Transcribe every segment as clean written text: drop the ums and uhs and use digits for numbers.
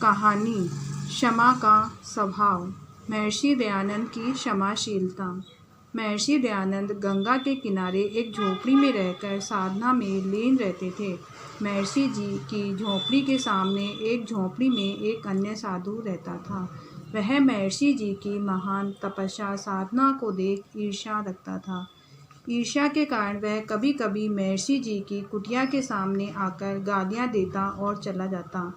कहानी क्षमा का स्वभाव। महर्षि दयानंद की क्षमाशीलता। महर्षि दयानंद गंगा के किनारे एक झोपड़ी में रहकर साधना में लीन रहते थे। महर्षि जी की झोपड़ी के सामने एक झोपड़ी में एक अन्य साधु रहता था। वह महर्षि जी की महान तपस्या साधना को देख ईर्ष्या रखता था। ईर्ष्या के कारण वह कभी कभी महर्षि जी की कुटिया के सामने आकर गालियाँ देता और चला जाता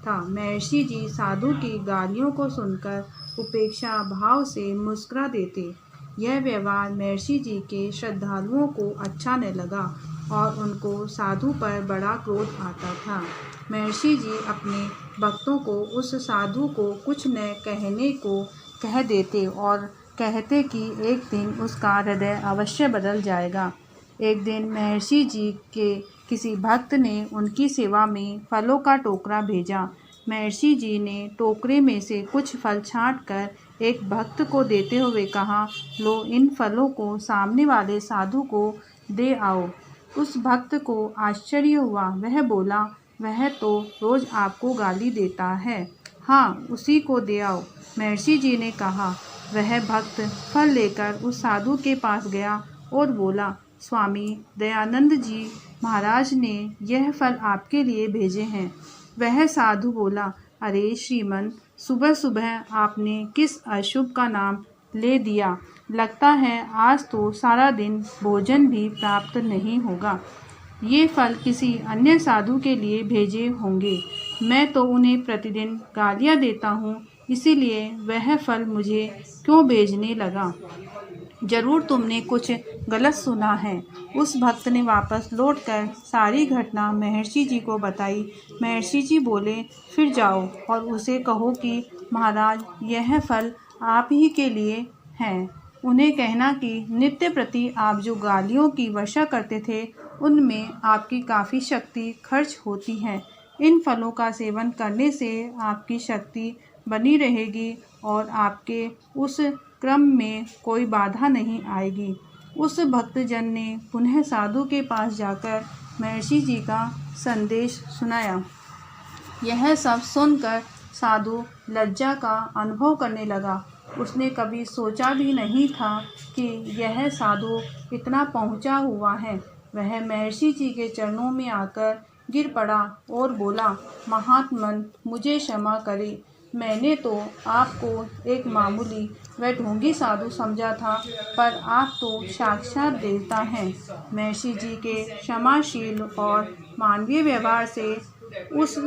था। महर्षि जी साधु की गालियों को सुनकर उपेक्षा भाव से मुस्कुरा देते। यह व्यवहार महर्षि जी के श्रद्धालुओं को अच्छा न लगा और उनको साधु पर बड़ा क्रोध आता था। महर्षि जी अपने भक्तों को उस साधु को कुछ न कहने को कह देते और कहते कि एक दिन उसका हृदय अवश्य बदल जाएगा। एक दिन महर्षि जी के किसी भक्त ने उनकी सेवा में फलों का टोकरा भेजा। महर्षि जी ने टोकरे में से कुछ फल छांटकर एक भक्त को देते हुए कहा, लो, इन फलों को सामने वाले साधु को दे आओ। उस भक्त को आश्चर्य हुआ। वह बोला, वह तो रोज आपको गाली देता है। हाँ, उसी को दे आओ। महर्षि जी ने कहा। वह भक्त फल लेकर उस साधु के पास गया और बोला, स्वामी दयानंद जी महाराज ने यह फल आपके लिए भेजे हैं। वह साधु बोला, अरे श्रीमन, सुबह सुबह आपने किस अशुभ का नाम ले दिया। लगता है आज तो सारा दिन भोजन भी प्राप्त नहीं होगा। ये फल किसी अन्य साधु के लिए भेजे होंगे। मैं तो उन्हें प्रतिदिन गालियाँ देता हूँ, इसीलिए वह फल मुझे क्यों भेजने लगा। जरूर तुमने कुछ गलत सुना है। उस भक्त ने वापस लौटकर सारी घटना महर्षि जी को बताई। महर्षि जी बोले, फिर जाओ और उसे कहो कि महाराज, यह फल आप ही के लिए हैं। उन्हें कहना कि नित्य प्रति आप जो गालियों की वर्षा करते थे, उनमें आपकी काफ़ी शक्ति खर्च होती है। इन फलों का सेवन करने से आपकी शक्ति बनी रहेगी और आपके उस क्रम में कोई बाधा नहीं आएगी। उस भक्तजन ने पुनः साधु के पास जाकर महर्षि जी का संदेश सुनाया। यह सब सुनकर साधु लज्जा का अनुभव करने लगा। उसने कभी सोचा भी नहीं था कि यह साधु इतना पहुंचा हुआ है। वह महर्षि जी के चरणों में आकर गिर पड़ा और बोला, महात्मन, मुझे क्षमा करें। मैंने तो आपको एक मामूली व ढोंगी साधु समझा था, पर आप तो साक्षात देवता हैं। महर्षि जी के क्षमाशील और मानवीय व्यवहार से उस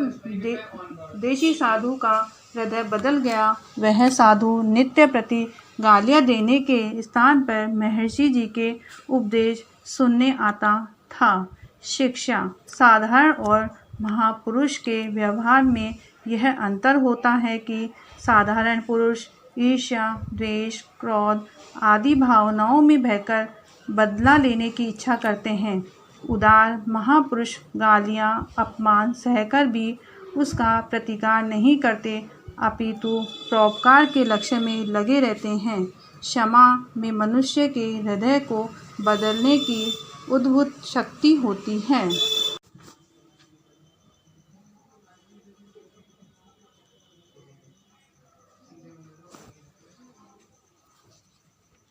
देशी साधु का हृदय बदल गया। वह साधु नित्य प्रति गालियाँ देने के स्थान पर महर्षि जी के उपदेश सुनने आता था। शिक्षा। साधारण और महापुरुष के व्यवहार में यह अंतर होता है कि साधारण पुरुष ईर्ष्या, द्वेष, क्रोध आदि भावनाओं में बहकर बदला लेने की इच्छा करते हैं। उदार महापुरुष गालियाँ, अपमान सहकर भी उसका प्रतिकार नहीं करते, अपितु परोपकार के लक्ष्य में लगे रहते हैं। क्षमा में मनुष्य के हृदय को बदलने की अद्भुत शक्ति होती है।